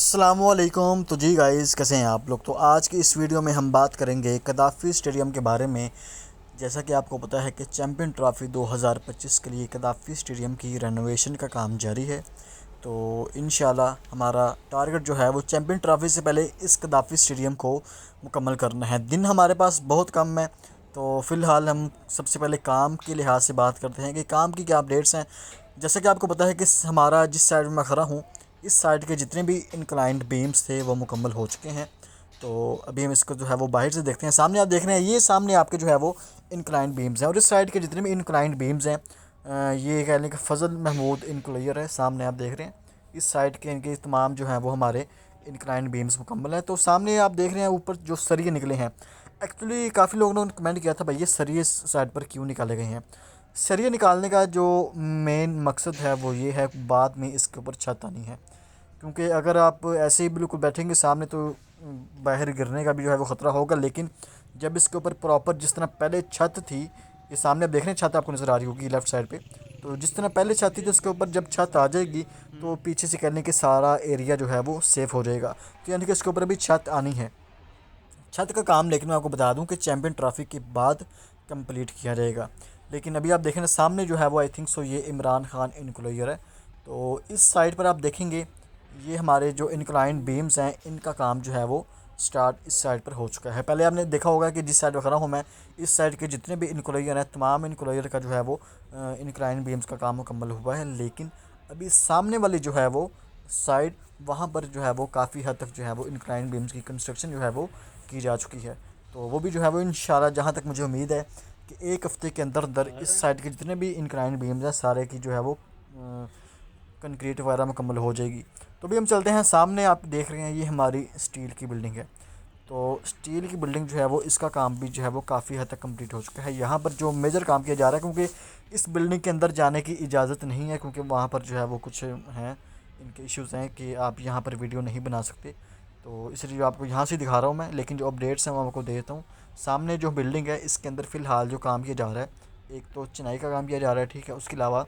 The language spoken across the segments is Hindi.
अस्सलामुअलैकुम। तो जी गाइस, कैसे हैं आप लोग। तो आज की इस वीडियो में हम बात करेंगे कदाफ़ी स्टेडियम के बारे में। जैसा कि आपको पता है कि चैम्पियन ट्रॉफ़ी 2025 के लिए कदाफ़ी स्टेडियम की रेनोवेशन का काम जारी है। तो इंशाल्लाह हमारा टारगेट जो है वो चैम्पियन ट्रॉफ़ी से पहले इस कदाफ़ी स्टेडियम को मुकम्मल करना है। दिन हमारे पास बहुत कम है, तो फ़िलहाल हम सबसे पहले काम के लिहाज से बात करते हैं कि काम की क्या अपडेट्स हैं। जैसे कि आपको पता है कि हमारा जिस साइड में मैं खड़ा हूँ, इस साइड के जितने भी इंक्लाइंड बीम्स थे वो मुकम्मल हो चुके हैं। तो अभी हम इसको जो है वो बाहर से देखते हैं। सामने आप देख रहे हैं, ये सामने आपके जो है वो इंक्लाइंड बीम्स हैं, और इस साइड के जितने भी इंक्लाइंड बीम्स हैं, ये कह लें कि फ़ज़ल महमूद इंक्लायर है, सामने आप देख रहे हैं। इस साइड के इनके तमाम जो हैं वो हमारे इंक्लाइंड बीम्स मुकम्मल हैं। तो सामने आप देख रहे हैं ऊपर जो सरिये निकले हैं। एक्चुअली काफ़ी लोगों ने कमेंट किया था, भाई ये सरिये इस साइड पर क्यों निकाले गए हैं। सरिये निकालने का जो मेन मकसद है वो ये है, बाद में इसके ऊपर छत आनी है। क्योंकि अगर आप ऐसे ही बिल्कुल बैठेंगे सामने तो बाहर गिरने का भी जो है वो ख़तरा होगा। लेकिन जब इसके ऊपर प्रॉपर जिस तरह पहले छत थी, ये सामने आप देख रहे हैं छत आपको नज़र आ रही होगी लेफ़्ट साइड पे। तो जिस तरह पहले छत थी, तो इसके ऊपर जब छत आ जाएगी तो पीछे से कहने कि सारा एरिया जो है वो सेफ़ हो जाएगा। तो यानी कि इसके ऊपर अभी छत आनी है। छत का काम लेकिन मैं आपको बता दूं कि चैम्पियन ट्रॉफ़ी के बाद कंप्लीट किया जाएगा। लेकिन अभी आप देखें ना, सामने जो है वो आई थिंक सो ये इमरान खान इनक्लोयर है। तो इस साइड पर आप देखेंगे, ये हमारे जो इंक्लाइंड बीम्स हैं इनका काम जो है वो स्टार्ट इस साइड पर हो चुका है। पहले आपने देखा होगा कि जिस साइड पर खड़ा हूँ मैं, इस साइड के जितने भी इनक्लोयर हैं, तमाम इनक्लोयर का जो है वो इंक्लाइंड बीम्स का काम मुकम्मल हुआ है। लेकिन अभी सामने वाली जो है वो साइड, वहाँ पर जो है वो काफ़ी हद तक जो है वो इंक्लाइंड बीम्स की कंस्ट्रक्शन जो है वो की जा चुकी है। तो वो भी जो है वो इंशाल्लाह, जहाँ तक मुझे उम्मीद है कि एक हफ़्ते के अंदर अंदर इस साइड के जितने भी इंक्लाइंड बीम्स हैं सारे की जो है वो कंक्रीट वगैरह मुकम्मल हो जाएगी। तो भी हम चलते हैं, सामने आप देख रहे हैं ये हमारी स्टील की बिल्डिंग है। तो स्टील की बिल्डिंग जो है वो इसका काम भी जो है वो काफ़ी हद तक कंप्लीट हो चुका है। यहाँ पर जो मेजर काम किया जा रहा है, क्योंकि इस बिल्डिंग के अंदर जाने की इजाज़त नहीं है, क्योंकि वहाँ पर जो है वो कुछ हैं, इनके इश्यूज़ हैं कि आप यहाँ पर वीडियो नहीं बना सकते। तो इसलिए आपको यहाँ से दिखा रहा हूँ मैं, लेकिन जो अपडेट्स हैं वो आपको दे देता हूँ। सामने जो बिल्डिंग है इसके अंदर फ़िलहाल जो काम किया जा रहा है, एक तो चिनाई का काम किया जा रहा है, ठीक है। उसके अलावा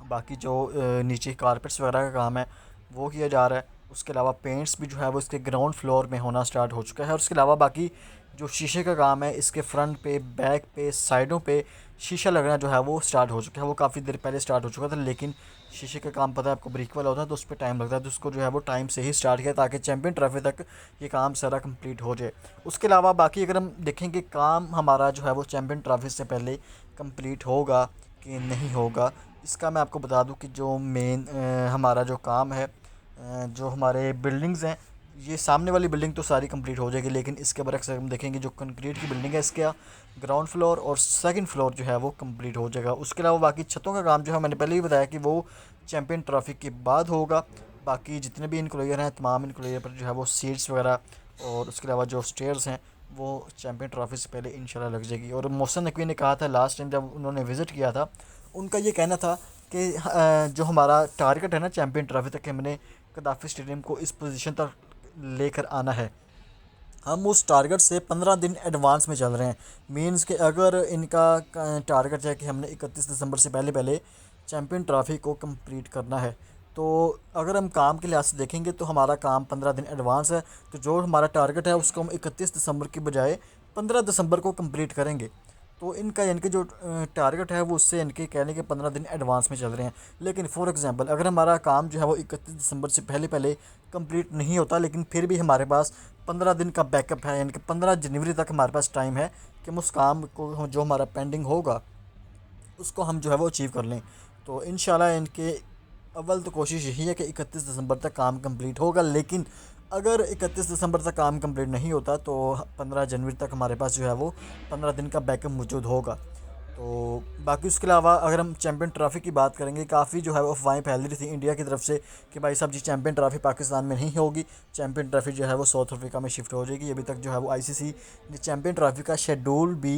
बाकी जो नीचे कारपेट्स वगैरह का काम है वो किया जा रहा है। उसके अलावा पेंट्स भी जो है वो इसके ग्राउंड फ्लोर में होना स्टार्ट हो चुका है। और उसके अलावा बाकी जो शीशे का काम है, इसके फ्रंट पे, बैक पे, साइडों पे शीशा लगना जो है वो स्टार्ट हो चुका है। वो काफ़ी देर पहले स्टार्ट हो चुका था, लेकिन शीशे का काम पता है आपको, ब्रिक वाला होता है तो उस पर टाइम लगता है। तो उसको जो है वो टाइम से ही स्टार्ट किया ताकि चैम्पियन ट्रॉफी तक ये काम सारा कंप्लीट हो जाए। उसके अलावा बाकी अगर हम देखेंगे काम हमारा जो है वो चैम्पियन ट्रॉफी से पहले कंप्लीट होगा कि नहीं होगा, इसका मैं आपको बता दूं कि जो मेन हमारा जो काम है, जो हमारे बिल्डिंग्स हैं, ये सामने वाली बिल्डिंग तो सारी कंप्लीट हो जाएगी। लेकिन इसके बरक्स हम देखेंगे जो कंक्रीट की बिल्डिंग है, इसका ग्राउंड फ्लोर और सेकंड फ्लोर जो है वो कंप्लीट हो जाएगा। उसके अलावा बाकी छतों का काम जो है, मैंने पहले ही बताया कि वो चैम्पियन ट्रॉफी के बाद होगा। बाकी जितने भी इनक्लोयर हैं, तमाम इनक्लोयर पर जो है वो सीट्स वगैरह, और उसके अलावा जो स्टेयर्स हैं वो चैम्पियन ट्रॉफी से पहले इंशाल्लाह लग जाएगी। और मोहसिन नकवी ने कहा था लास्ट टाइम जब उन्होंने विज़िट किया था, उनका ये कहना था कि जो हमारा टारगेट है ना चैम्पियन ट्रॉफी तक, हमने कदाफ़ी स्टेडियम को इस पोजीशन तक लेकर आना है। हम उस टारगेट से 15 दिन एडवांस में चल रहे हैं। मींस कि अगर इनका टारगेट है कि हमने 31 दिसंबर से पहले पहले चैम्पियन ट्रॉफी को कंप्लीट करना है, तो अगर हम काम के लिहाज से देखेंगे तो हमारा काम 15 दिन एडवांस है। तो जो हमारा टारगेट है उसको हम 31 दिसंबर की बजाय 15 दिसंबर को कंप्लीट करेंगे। तो इनका यानी कि जो टारगेट है वो उससे इनके कहने के 15 दिन एडवांस में चल रहे हैं। लेकिन फॉर एग्जांपल अगर हमारा काम जो है वो 31 दिसंबर से पहले पहले कंप्लीट नहीं होता, लेकिन फिर भी हमारे पास 15 दिन का बैकअप है, यानी कि 15 जनवरी तक हमारे पास टाइम है कि हम उस काम को जो हमारा पेंडिंग होगा उसको हम जो है वो अचीव कर लें। तो इंशाल्लाह इनके अव्वल तो कोशिश यही है कि 31 दिसंबर तक काम कंप्लीट होगा। लेकिन अगर 31 दिसंबर तक काम कंप्लीट नहीं होता तो 15 जनवरी तक हमारे पास जो है वो 15 दिन का बैकअप मौजूद होगा। तो बाकी उसके अलावा अगर हम चैम्पियन ट्रॉफ़ी की बात करेंगे, काफ़ी जो है वो अफवाहें फैल रही थी इंडिया की तरफ से कि भाई साहब जी चैम्पियन ट्रॉफ़ी पाकिस्तान में नहीं होगी, चैम्पियन ट्रॉफ़ी जो है वो साउथ अफ्रीका में शिफ्ट हो जाएगी। अभी तक जो है वो आईसीसी ने चैम्पियन ट्रॉफ़ी का शेड्यूल भी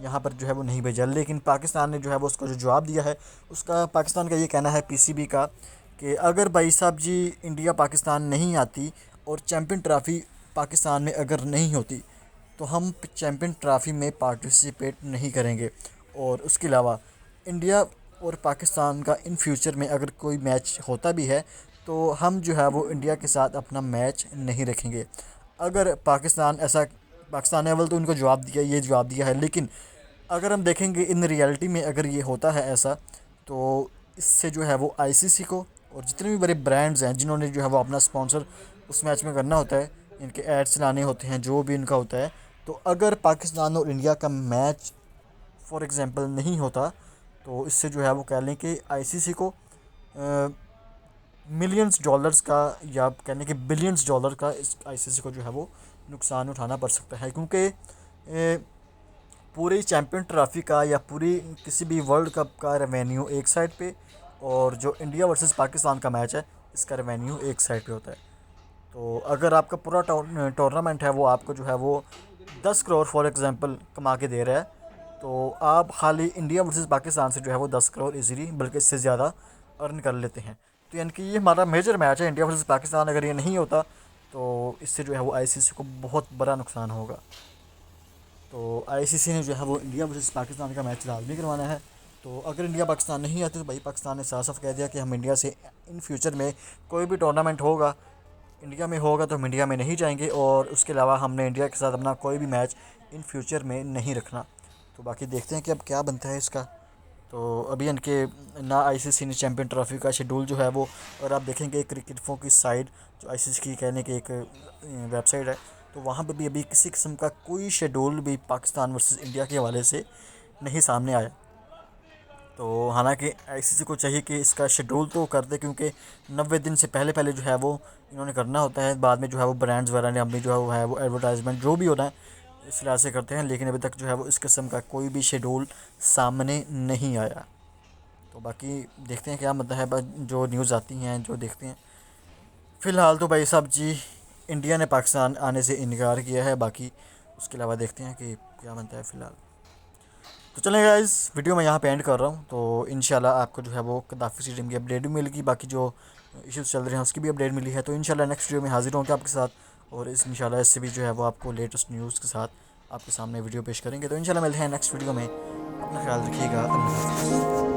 यहाँ पर जो है वो नहीं भेजा। लेकिन पाकिस्तान ने जो है वो उसको जो जवाब दिया है, उसका पाकिस्तान का ये कहना है पीसीबी का कि अगर भाई साहब जी इंडिया पाकिस्तान नहीं आती और चैम्पियन ट्रॉफ़ी पाकिस्तान में अगर नहीं होती तो हम चैम्पियन ट्रॉफ़ी में पार्टिसिपेट नहीं करेंगे। और उसके अलावा इंडिया और पाकिस्तान का इन फ्यूचर में अगर कोई मैच होता भी है तो हम जो है वो इंडिया के साथ अपना मैच नहीं रखेंगे। अगर पाकिस्तान ने अव्वल तो उनको जवाब दिया है, लेकिन अगर हम देखेंगे इन रियलिटी में अगर ये होता है ऐसा, तो इससे जो है वो आईसीसी को और जितने भी बड़े ब्रांड्स हैं जिन्होंने जो है वो अपना स्पॉन्सर उस मैच में करना होता है, इनके एड्स लाने होते हैं, जो भी इनका होता है, तो अगर पाकिस्तान और इंडिया का मैच फॉर एग्ज़ाम्पल नहीं होता, तो इससे जो है वो कह लें कि आईसीसी को मिलियंस डॉलर्स का या कहने के बिलियंस डॉलर का इस आईसीसी को जो है वो नुकसान उठाना पड़ सकता है, क्योंकि पूरी चैम्पियन ट्रॉफी का या पूरी किसी भी वर्ल्ड कप का रेवेन्यू एक साइड पे, और जो इंडिया वर्सेस पाकिस्तान का मैच है इसका रेवेन्यू एक साइड पे होता है। तो अगर आपका पूरा टूर्नामेंट है वो आपको जो है वो 10 करोड़ फॉर एग्ज़ाम्पल कमा के दे रहा है, तो आप खाली इंडिया वर्सेस पाकिस्तान से जो है वो 10 करोड़ इजीली बल्कि इससे ज़्यादा अर्न कर लेते हैं। तो यानी कि ये हमारा मेजर मैच है इंडिया वर्सेस पाकिस्तान, अगर ये नहीं होता तो इससे जो है वो आईसीसी को बहुत बड़ा नुकसान होगा। तो आईसीसी ने जो है वो इंडिया वर्सेस पाकिस्तान का मैच लाजमी करवाना है। तो अगर इंडिया पाकिस्तान नहीं आते तो भाई पाकिस्तान ने साफ साफ कह दिया कि हम इंडिया से इन फ्यूचर में कोई भी टूर्नामेंट होगा, इंडिया में होगा तो हम इंडिया में नहीं जाएंगे, और उसके अलावा हमने इंडिया के साथ अपना कोई भी मैच इन फ्यूचर में नहीं रखना। तो बाकी देखते हैं कि अब क्या बनता है इसका। तो अभी इनके ना आईसीसी ने चैम्पियन ट्रॉफी का शेड्यूल जो है वो, और आप देखेंगे क्रिकेटफों की साइड जो आईसीसी की कहने की एक वेबसाइट है, तो वहाँ पे भी अभी किसी किस्म का कोई शेड्यूल भी पाकिस्तान वर्सेस इंडिया के हवाले से नहीं सामने आया। तो हालांकि आईसीसी को चाहिए कि इसका शेड्यूल तो कर दे, क्योंकि 90 दिन से पहले पहले जो है वो इन्होंने करना होता है, बाद में जो है वो ब्रांड्स वगैरह ने अपनी जो है वो एडवर्टाइजमेंट जो भी होना है इस लिहाज से करते हैं, लेकिन अभी तक जो है वो इस किस्म का कोई भी शेड्यूल सामने नहीं आया। तो बाकी देखते हैं क्या मतलब है, जो न्यूज़ आती हैं जो देखते हैं। फ़िलहाल तो भाई साहब जी इंडिया ने पाकिस्तान आने से इनकार किया है, बाकी उसके अलावा देखते हैं कि क्या बनता है फ़िलहाल। तो चलें गाइस, वीडियो मैं यहाँ पे एंड कर रहा हूँ। तो इंशाल्लाह आपको जो है वो कदाफ़ी स्टेडियम की अपडेट भी मिलेगी, बाकी जो इश्यूज़ चल रहे हैं उसकी भी अपडेट मिली है। तो इंशाल्लाह नेक्स्ट वीडियो में हाजिर होंगे आपके साथ, और इंशाल्लाह इससे भी जो है वो आपको लेटेस्ट न्यूज़ के साथ आपके सामने वीडियो पेश करेंगे। तो इंशाल्लाह मिलते हैं नेक्स्ट वीडियो में। अपना ख्याल रखिएगा। अल्लाह हाफ़िज़।